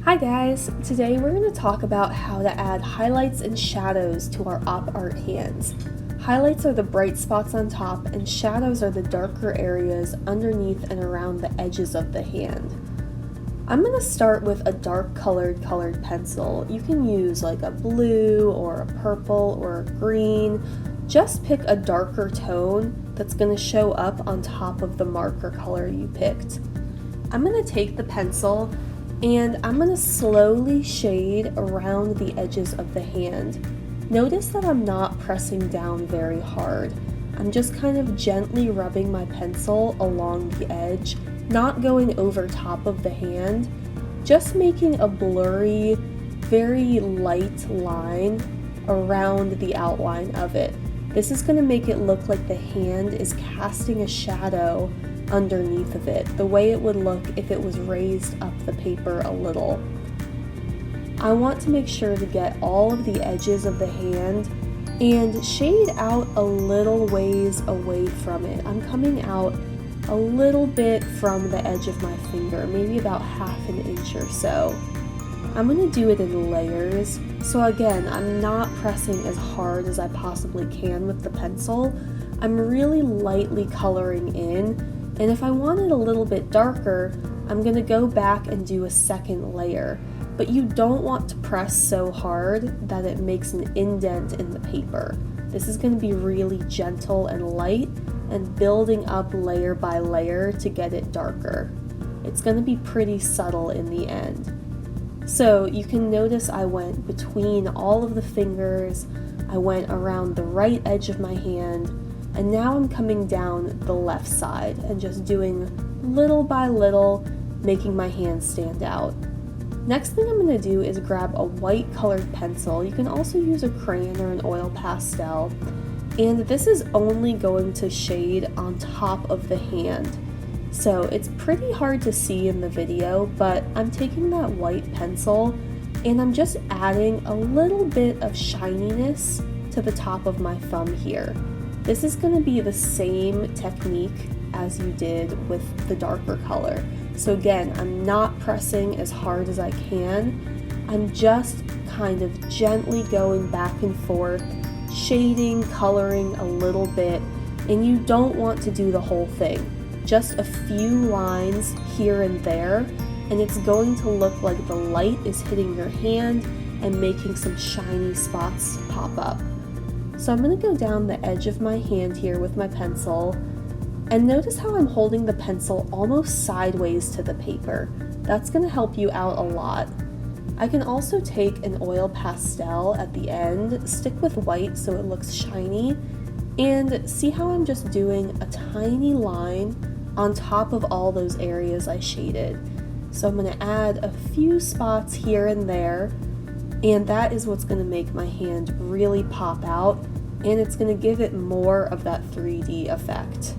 Hi guys! Today we're going to talk about how to add highlights and shadows to our op art hands. Highlights are the bright spots on top and shadows are the darker areas underneath and around the edges of the hand. I'm going to start with a dark colored pencil. You can use like a blue or a purple or a green. Just pick a darker tone that's going to show up on top of the marker color you picked. I'm going to take the pencil and I'm going to slowly shade around the edges of the hand. Notice that I'm not pressing down very hard. I'm just kind of gently rubbing my pencil along the edge, not going over top of the hand, just making a blurry, very light line around the outline of it. This is going to make it look like the hand is casting a shadow underneath of it, the way it would look if it was raised up the paper a little. I want to make sure to get all of the edges of the hand and shade out a little ways away from it. I'm coming out a little bit from the edge of my finger, maybe about ½ an inch or so. I'm going to do it in layers, so again, I'm not pressing as hard as I possibly can with the pencil. I'm really lightly coloring in. And if I want it a little bit darker, I'm going to go back and do a second layer. But you don't want to press so hard that it makes an indent in the paper. This is going to be really gentle and light and building up layer by layer to get it darker. It's going to be pretty subtle in the end. So you can notice I went between all of the fingers, I went around the right edge of my hand, and now I'm coming down the left side and just doing little by little, making my hand stand out. Next thing I'm going to do is grab a white colored pencil. You can also use a crayon or an oil pastel. And this is only going to shade on top of the hand. So it's pretty hard to see in the video, but I'm taking that white pencil and I'm just adding a little bit of shininess to the top of my thumb here. This is going to be the same technique as you did with the darker color. So again, I'm not pressing as hard as I can. I'm just kind of gently going back and forth, shading, coloring a little bit, and you don't want to do the whole thing. Just a few lines here and there, and it's going to look like the light is hitting your hand and making some shiny spots pop up. So I'm going to go down the edge of my hand here with my pencil, and notice how I'm holding the pencil almost sideways to the paper. That's going to help you out a lot. I can also take an oil pastel at the end, stick with white so it looks shiny, and see how I'm just doing a tiny line on top of all those areas I shaded. So I'm going to add a few spots here and there, and that is what's going to make my hand really pop out, and it's going to give it more of that 3D effect.